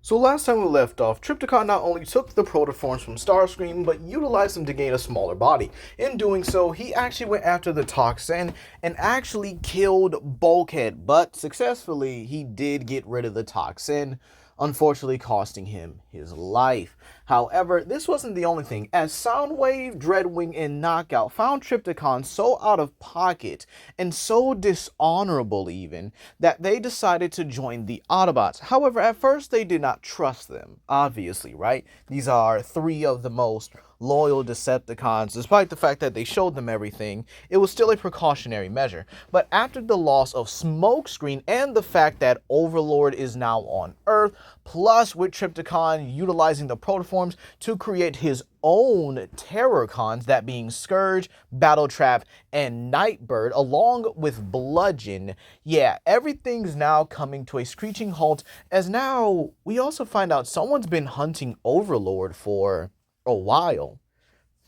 So last time we left off, Trypticon not only took the protoforms from Starscream, but utilized them to gain a smaller body. In doing so, he actually went after the toxin and actually killed Bulkhead, but successfully he did get rid of the toxin, unfortunately costing him his life. However, this wasn't the only thing, as Soundwave, Dreadwing, and Knockout found Trypticon so out of pocket and so dishonorable even that they decided to join the Autobots. However, at first they did not trust them, obviously, right? These are three of the most loyal Decepticons. Despite the fact that they showed them everything, it was still a precautionary measure. But after the loss of Smokescreen and the fact that Overlord is now on Earth, plus with Trypticon utilizing the protoforms to create his own Terrorcons, that being Scourge, Battletrap, and Nightbird, along with Bludgeon, yeah, everything's now coming to a screeching halt, as now we also find out someone's been hunting Overlord for a while.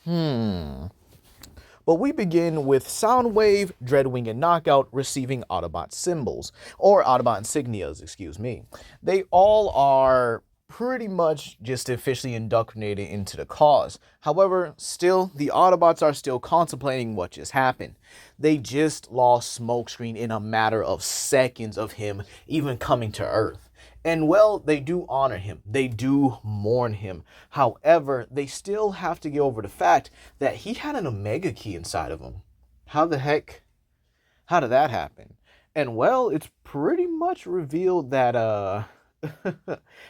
But we begin with Soundwave, Dreadwing, and Knockout receiving Autobot symbols, or Autobot insignias, excuse me. They all are pretty much just officially indoctrinated into the cause. However, still, the Autobots are still contemplating what just happened. They just lost Smokescreen in a matter of seconds of him even coming to Earth. And well, they do honor him. They do mourn him. However, they still have to get over the fact that he had an Omega key inside of him. How the heck? How did that happen? And well, it's pretty much revealed that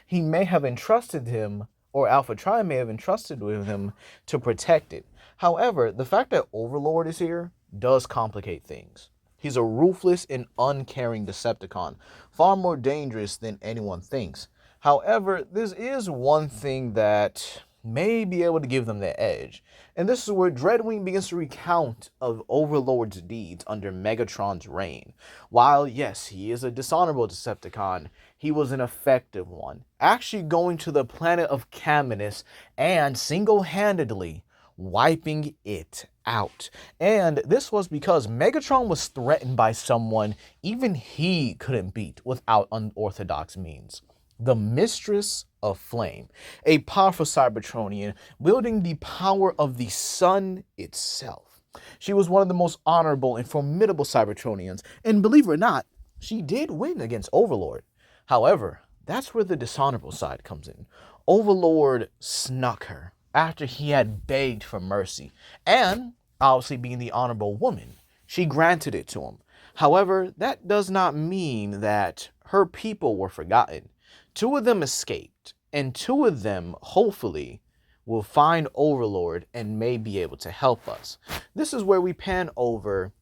he may have entrusted him, or Alpha Tri may have entrusted with him to protect it. However, the fact that Overlord is here does complicate things. He's a ruthless and uncaring Decepticon, far more dangerous than anyone thinks. However, this is one thing that may be able to give them the edge. And this is where Dreadwing begins to recount of Overlord's deeds under Megatron's reign. While, yes, he is a dishonorable Decepticon, he was an effective one, actually going to the planet of Caminus and single-handedly wiping it out. And this was because Megatron was threatened by someone even he couldn't beat without unorthodox means. The Mistress of Flame, a powerful Cybertronian wielding the power of the sun itself. She was one of the most honorable and formidable Cybertronians, and believe it or not, she did win against Overlord. However, that's where the dishonorable side comes in. Overlord snuck her after he had begged for mercy, and obviously being the honorable woman, she granted it to him. However, that does not mean that her people were forgotten. Two of them escaped, and two of them, hopefully, will find Overlord and may be able to help us. This is where we pan over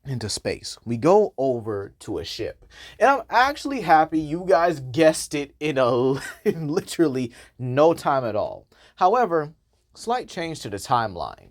into space. We go over to a ship. And I'm actually happy you guys guessed it in literally no time at all. However, slight change to the timeline.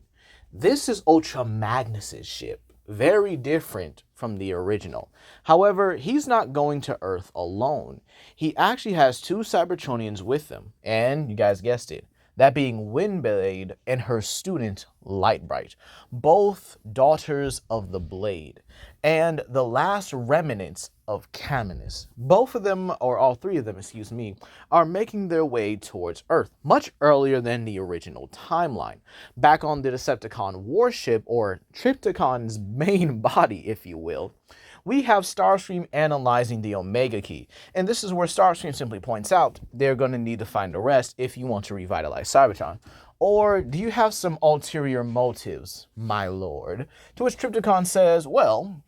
This is Ultra Magnus's ship, very different from the original. However, he's not going to Earth alone. He actually has two Cybertronians with him, and you guys guessed it, that being Windblade and her student Lightbright, both daughters of the Blade, and the last remnants of Caminus. Both of them, or all three of them, excuse me, are making their way towards Earth, much earlier than the original timeline. Back on the Decepticon warship, or Trypticon's main body, if you will, we have Starscream analyzing the Omega Key. And this is where Starscream simply points out they're going to need to find a rest if you want to revitalize Cybertron. Or do you have some ulterior motives, my lord? To which Trypticon says, well,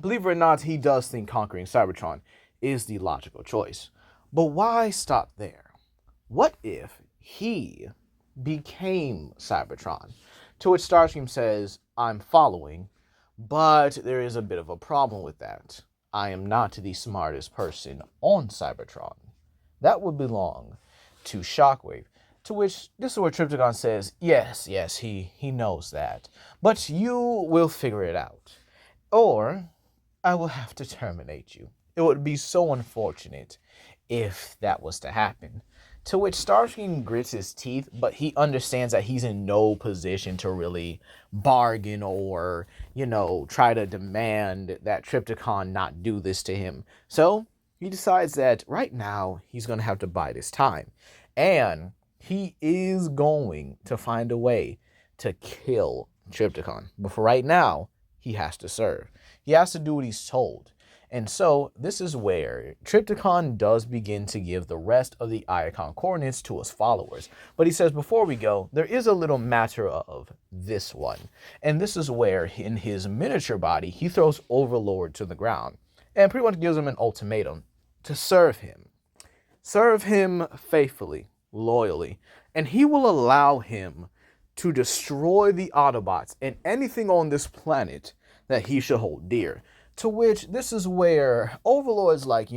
believe it or not, he does think conquering Cybertron is the logical choice. But why stop there? What if he became Cybertron? To which Starscream says, I'm following, but there is a bit of a problem with that. I am not the smartest person on Cybertron. That would belong to Shockwave. To which, this is where Trypticon says, yes, he knows that. But you will figure it out. Or I will have to terminate you. It would be so unfortunate if that was to happen. To which Starscream grits his teeth, but he understands that he's in no position to really bargain or, try to demand that Trypticon not do this to him. So he decides that right now he's going to have to bide his time. And he is going to find a way to kill Trypticon. But for right now, he has to serve. He has to do what he's told. And so this is where Trypticon does begin to give the rest of the icon coordinates to his followers. But he says, before we go, there is a little matter of this one. And this is where in his miniature body, he throws Overlord to the ground and pretty much gives him an ultimatum to serve him. Serve him faithfully, loyally, and he will allow him to destroy the Autobots and anything on this planet that he should hold dear. To which this is where Overlord's like,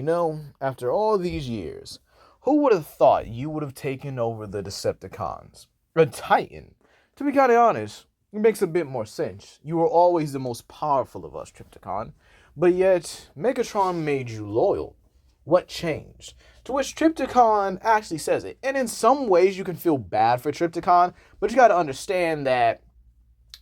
after all these years, who would have thought you would have taken over the Decepticons? A Titan. To be kind of honest, it makes a bit more sense. You were always the most powerful of us, Trypticon, but yet Megatron made you loyal. What changed? To which Trypticon actually says it. And in some ways you can feel bad for Trypticon, but you got to understand that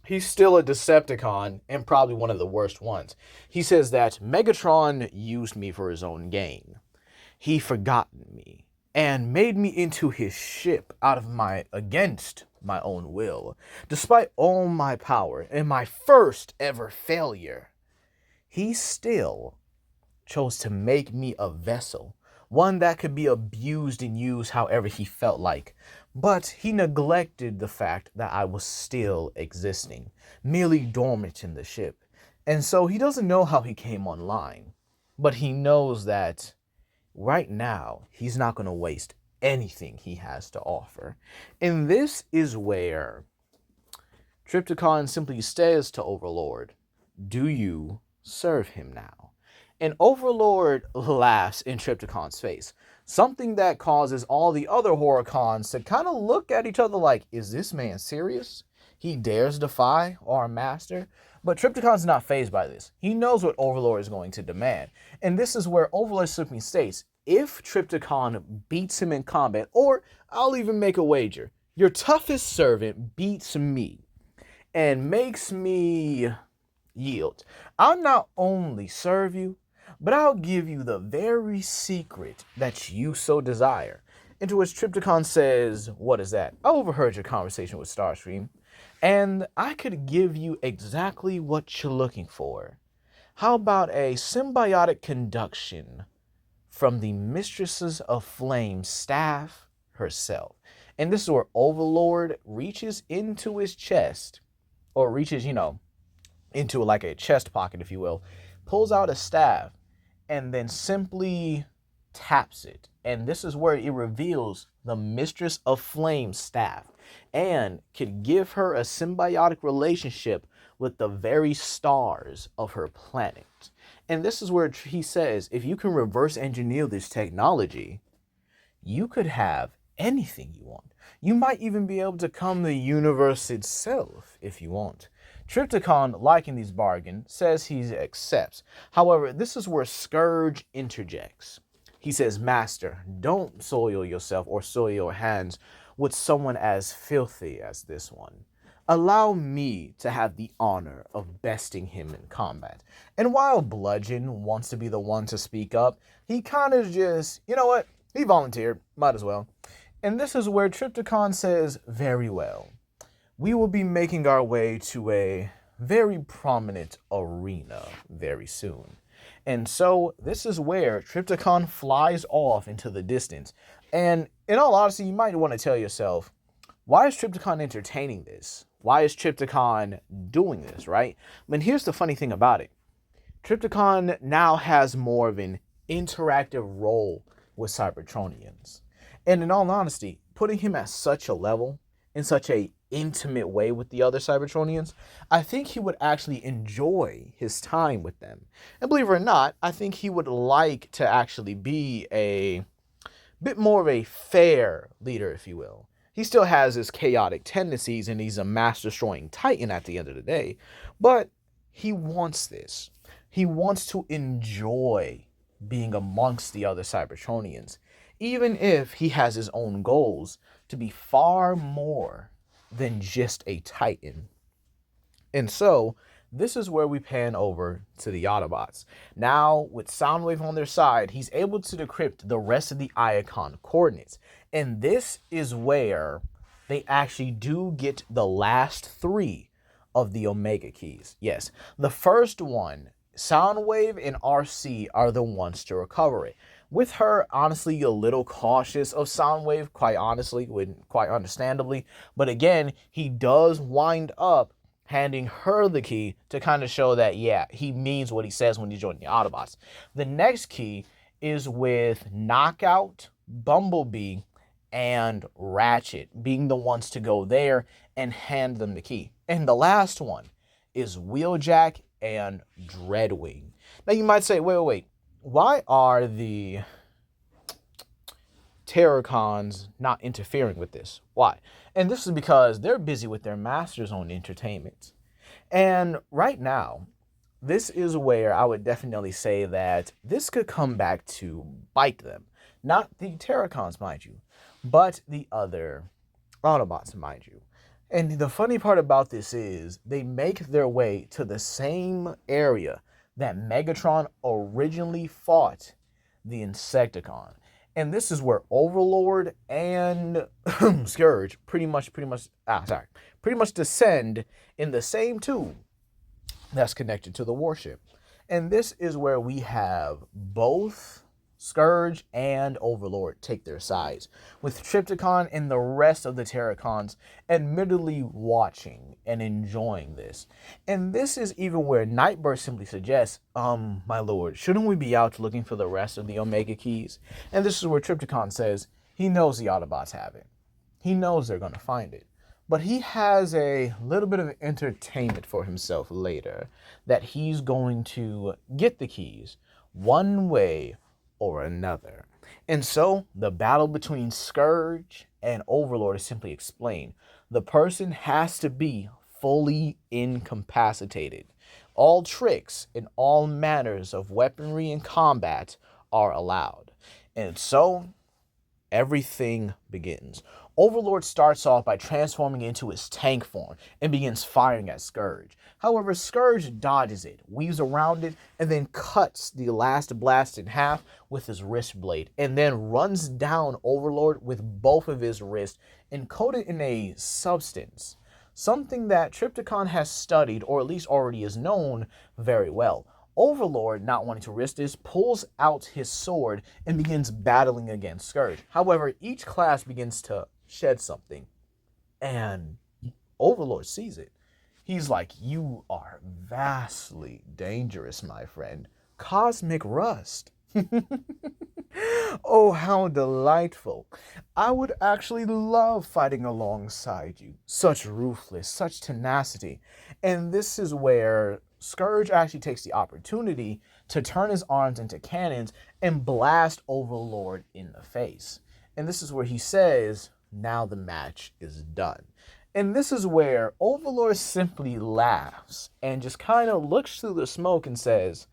he's still a Decepticon, and probably one of the worst ones. He says that Megatron used me for his own gain. He forgotten me and made me into his ship against my own will. Despite all my power and my first ever failure, he still chose to make me a vessel, one that could be abused and used however he felt like. But he neglected the fact that I was still existing, merely dormant in the ship. And so he doesn't know how he came online, but he knows that right now he's not going to waste anything he has to offer. And this is where Trypticon simply says to Overlord, "Do you serve him now?" And Overlord laughs in Trypticon's face, something that causes all the other Horicons to kind of look at each other like, is this man serious? He dares defy our master? But Trypticon's not fazed by this. He knows what Overlord is going to demand. And this is where Overlord simply states, if Trypticon beats him in combat, or I'll even make a wager, your toughest servant beats me and makes me yield, I'll not only serve you, but I'll give you the very secret that you so desire. Into which Trypticon says, what is that? I overheard your conversation with Starscream, and I could give you exactly what you're looking for. How about a symbiotic conduction from the Mistresses of Flame staff herself? And this is where Overlord reaches into his chest, or reaches, into like a chest pocket, if you will, pulls out a staff, and then simply taps it. And this is where it reveals the Mistress of Flame staff and could give her a symbiotic relationship with the very stars of her planet. And this is where he says, if you can reverse engineer this technology, you could have anything you want. You might even be able to come the universe itself if you want. Trypticon, liking these bargains, says he accepts. However, this is where Scourge interjects. He says, Master, don't soil yourself or soil your hands with someone as filthy as this one. Allow me to have the honor of besting him in combat. And while Bludgeon wants to be the one to speak up, he kind of just, he volunteered, might as well. And this is where Trypticon says, very well. We will be making our way to a very prominent arena very soon. And so this is where Trypticon flies off into the distance. And in all honesty, you might want to tell yourself, why is Trypticon entertaining this? Why is Trypticon doing this, right? And here's the funny thing about it. Trypticon now has more of an interactive role with Cybertronians. And in all honesty, putting him at such a level, in such a intimate way with the other Cybertronians, I think he would actually enjoy his time with them. And believe it or not, I think he would like to actually be a bit more of a fair leader, if you will. He still has his chaotic tendencies and he's a mass-destroying titan at the end of the day, but he wants this. He wants to enjoy being amongst the other Cybertronians, even if he has his own goals to be far more than just a titan. And so this is where we pan over to the Autobots. Now, with Soundwave on their side, he's able to decrypt the rest of the Iacon coordinates. And this is where they actually do get the last 3 of the Omega keys. Yes, the first one, Soundwave and RC are the ones to recover it. With her, honestly, a little cautious of Soundwave, quite honestly, quite understandably. But again, he does wind up handing her the key to kind of show that, yeah, he means what he says when he's joining the Autobots. The next key is with Knockout, Bumblebee, and Ratchet being the ones to go there and hand them the key. And the last one is Wheeljack and Dreadwing. Now you might say, wait. Why are the Terrorcons not interfering with this? Why? And this is because they're busy with their Masters on entertainment. And right now, this is where I would definitely say that this could come back to bite them. Not the Terrorcons, mind you, but the other Autobots, mind you. And the funny part about this is they make their way to the same area that Megatron originally fought the Insecticon. And this is where Overlord and Scourge pretty much descend in the same tube that's connected to the warship. And this is where we have both Scourge and Overlord take their sides, with Trypticon and the rest of the Terracons admittedly watching and enjoying this. And this is even where Nightburst simply suggests, my lord, shouldn't we be out looking for the rest of the Omega keys? And this is where Trypticon says he knows the Autobots have it. He knows they're going to find it. But he has a little bit of entertainment for himself later, that he's going to get the keys one way or another. And so the battle between Scourge and Overlord is simply explained. The person has to be fully incapacitated. All tricks and all manners of weaponry and combat are allowed. And so everything begins. Overlord starts off by transforming into his tank form and begins firing at Scourge. However, Scourge dodges it, weaves around it, and then cuts the last blast in half with his wrist blade, and then runs down Overlord with both of his wrists encoded in a substance. Something that Trypticon has studied, or at least already is known very well. Overlord, not wanting to risk this, pulls out his sword and begins battling against Scourge. However, each class begins to shed something, and Overlord sees it. He's like, you are vastly dangerous, my friend. Cosmic rust. Oh, how delightful. I would actually love fighting alongside you. Such ruthless, such tenacity. And this is where Scourge actually takes the opportunity to turn his arms into cannons and blast Overlord in the face. And this is where he says, now the match is done. And this is where Overlord simply laughs and just kind of looks through the smoke and says,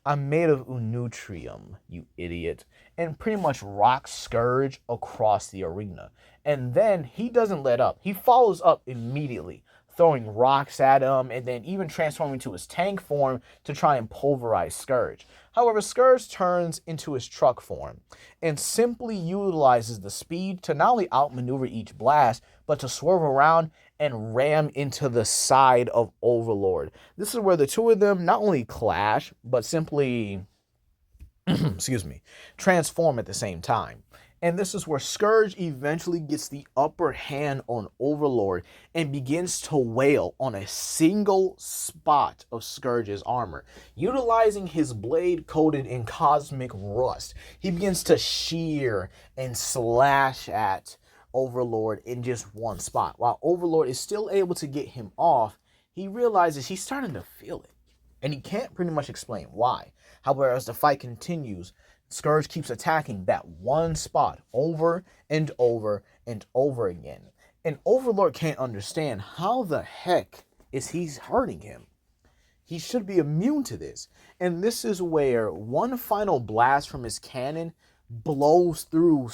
I'm made of Unutrium, you idiot, and pretty much rocks Scourge across the arena. And then he doesn't let up. He follows up immediately, throwing rocks at him and then even transforming to his tank form to try and pulverize Scourge. However, Scourge turns into his truck form and simply utilizes the speed to not only outmaneuver each blast, but to swerve around and ram into the side of Overlord. This is where the two of them not only clash, but simply, transform at the same time. And this is where Scourge eventually gets the upper hand on Overlord and begins to wail on a single spot of Scourge's armor. Utilizing his blade coated in cosmic rust, he begins to shear and slash at Overlord in just one spot. While Overlord is still able to get him off, he realizes he's starting to feel it. And he can't pretty much explain why. However, as the fight continues, Scourge keeps attacking that one spot over and over and over again. And Overlord can't understand how the heck is he's hurting him. He should be immune to this. And this is where one final blast from his cannon blows through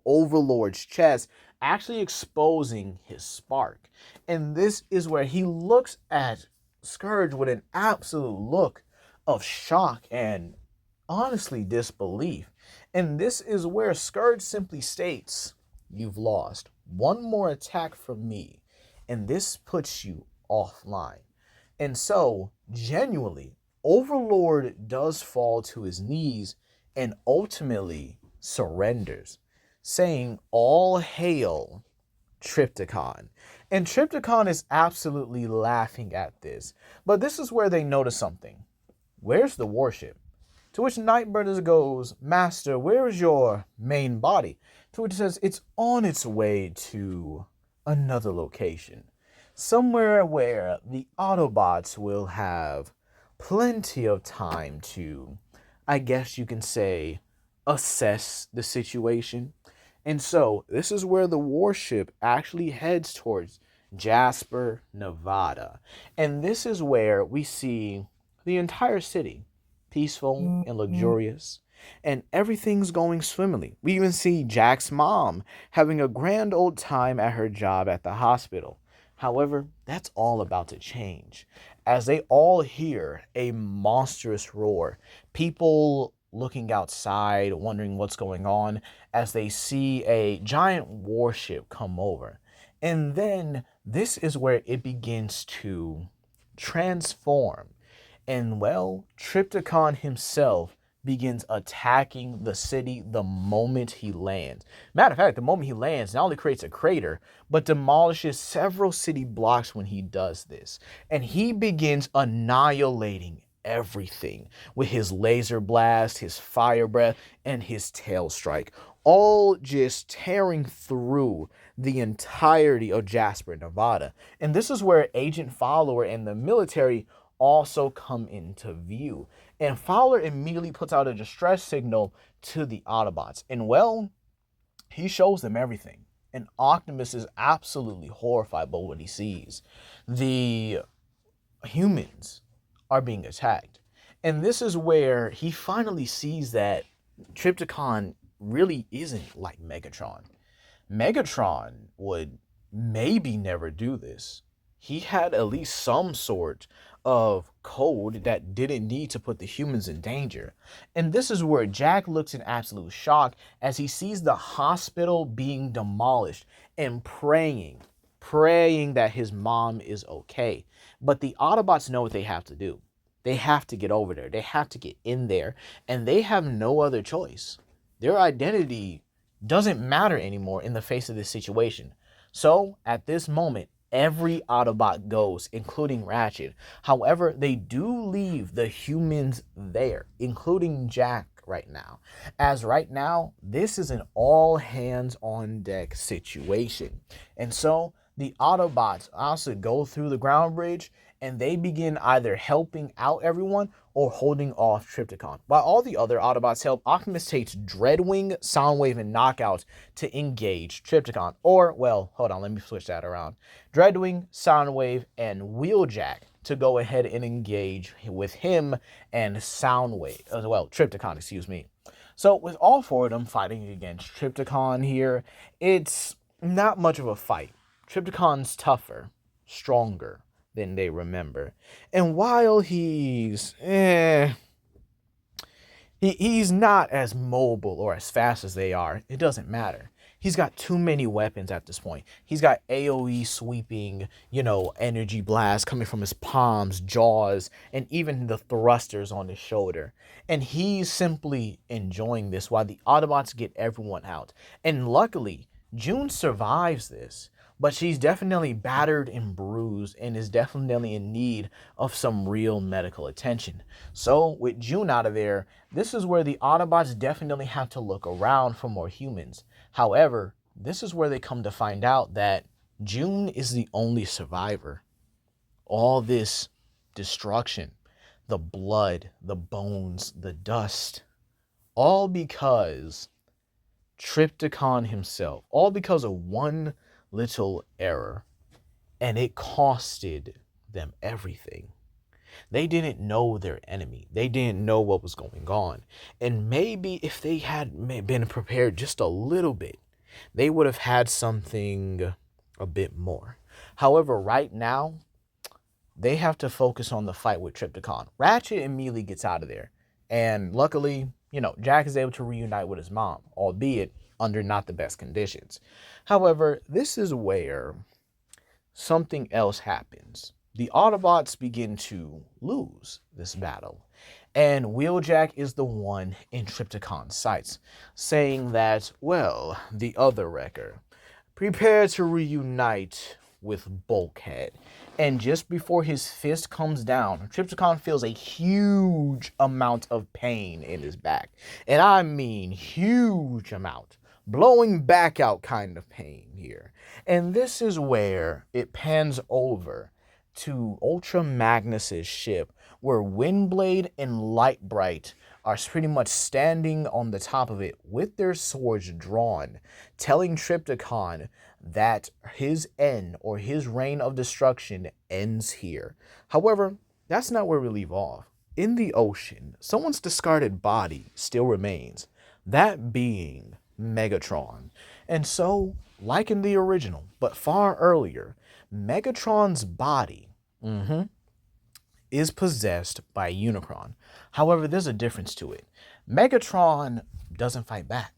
Overlord's chest, actually exposing his spark. And this is where he looks at Scourge with an absolute look of shock and honestly disbelief. And this is where Scourge simply states, "You've lost. One more attack from me, and this puts you offline." And so, genuinely, Overlord does fall to his knees and ultimately surrenders, saying, "All hail Trypticon." And Trypticon is absolutely laughing at this. But this is where they notice something. Where's the warship? To which Nightbird goes, "Master, where is your main body?" To which it says, "It's on its way to another location. Somewhere where the Autobots will have plenty of time to, I guess you can say, assess the situation." And so this is where the warship actually heads towards Jasper, Nevada. And this is where we see the entire city peaceful and luxurious, and everything's going swimmingly. We even see Jack's mom having a grand old time at her job at the hospital. However, that's all about to change as they all hear a monstrous roar. People looking outside, wondering what's going on as they see a giant warship come over. And then this is where it begins to transform. And well, Trypticon himself begins attacking the city the moment he lands. Matter of fact, the moment he lands, not only creates a crater, but demolishes several city blocks when he does this. And he begins annihilating everything with his laser blast, his fire breath, and his tail strike, all just tearing through the entirety of Jasper, Nevada. And this is where Agent Follower and the military also come into view. And Fowler immediately puts out a distress signal to the Autobots. And well, he shows them everything. And Optimus is absolutely horrified by what he sees. The humans are being attacked. And this is where he finally sees that Trypticon really isn't like Megatron. Megatron would maybe never do this. He had at least some sort of code that didn't need to put the humans in danger. And this is where Jack looks in absolute shock as he sees the hospital being demolished and praying that his mom is okay. But the Autobots know what they have to do. They have to get over there. They have to get in there, and they have no other choice. Their identity doesn't matter anymore in the face of this situation. So, at this moment, every Autobot goes, including Ratchet. However, they do leave the humans there, including Jack right now. As right now, this is an all hands on deck situation. And so, the Autobots also go through the ground bridge and they begin either helping out everyone or holding off Trypticon. While all the other Autobots help, Optimus takes Dreadwing, Soundwave, and Knockout to engage Trypticon. Or, well, hold on, let me switch that around. Dreadwing, Soundwave, and Wheeljack to go ahead and engage with him and Soundwave, as well, Trypticon, excuse me. So with all four of them fighting against Trypticon here, it's not much of a fight. Trypticon's tougher, stronger than they remember. And while he's not as mobile or as fast as they are, it doesn't matter. He's got too many weapons at this point. He's got AoE sweeping, energy blasts coming from his palms, jaws, and even the thrusters on his shoulder. And he's simply enjoying this while the Autobots get everyone out. And luckily, June survives this, but she's definitely battered and bruised and is definitely in need of some real medical attention. So with June out of there, this is where the Autobots definitely have to look around for more humans. However, this is where they come to find out that June is the only survivor. All this destruction, the blood, the bones, the dust, all because Trypticon himself, all because of one little error, and it costed them everything. They didn't know their enemy. They didn't know what was going on. And maybe if they had been prepared just a little bit, they would have had something a bit more. However, right now, they have to focus on the fight with Trypticon. Ratchet immediately gets out of there. And luckily, Jack is able to reunite with his mom, albeit under not the best conditions. However, this is where something else happens. The Autobots begin to lose this battle. And Wheeljack is the one in Trypticon's sights, saying that, well, the other Wrecker, prepare to reunite with Bulkhead. And just before his fist comes down, Trypticon feels a huge amount of pain in his back. And I mean huge amount. Blowing back out kind of pain here. And this is where it pans over to Ultra Magnus's ship, where Windblade and Lightbright are pretty much standing on the top of it with their swords drawn, telling Trypticon that his end, or his reign of destruction, ends here. However, that's not where we leave off. In the ocean, someone's discarded body still remains, that being Megatron. And so, like in the original, but far earlier, Megatron's body is possessed by Unicron. However, there's a difference to it. Megatron doesn't fight back.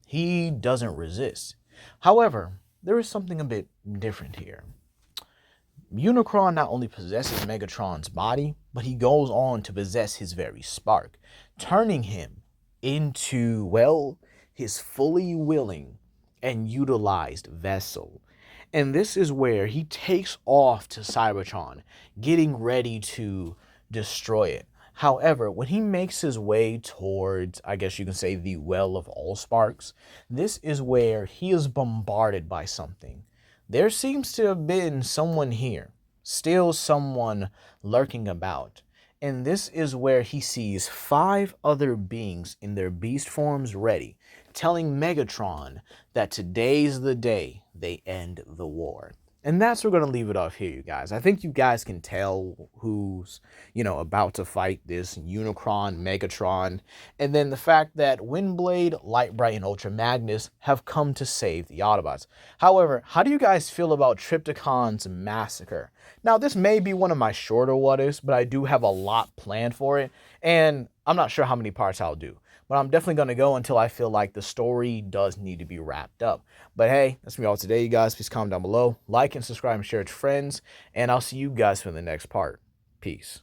He doesn't resist. However, there is something a bit different here. Unicron not only possesses Megatron's body, but he goes on to possess his very spark, turning him into, well, his fully willing and utilized vessel. And this is where he takes off to Cybertron, getting ready to destroy it. However, when he makes his way towards, I guess you can say, the Well of All Sparks, this is where he is bombarded by something. There seems to have been someone here, still someone lurking about. And this is where he sees 5 other beings in their beast forms ready, telling Megatron that today's the day they end the war. And that's where we're going to leave it off here, you guys. I think you guys can tell who's, about to fight this Unicron, Megatron. And then the fact that Windblade, Lightbright, and Ultra Magnus have come to save the Autobots. However, how do you guys feel about Trypticon's massacre? Now, this may be one of my shorter what-ifs, but I do have a lot planned for it. And I'm not sure how many parts I'll do. But I'm definitely going to go until I feel like the story does need to be wrapped up. But hey, that's me all today, you guys. Please comment down below. Like and subscribe and share with your friends. And I'll see you guys for the next part. Peace.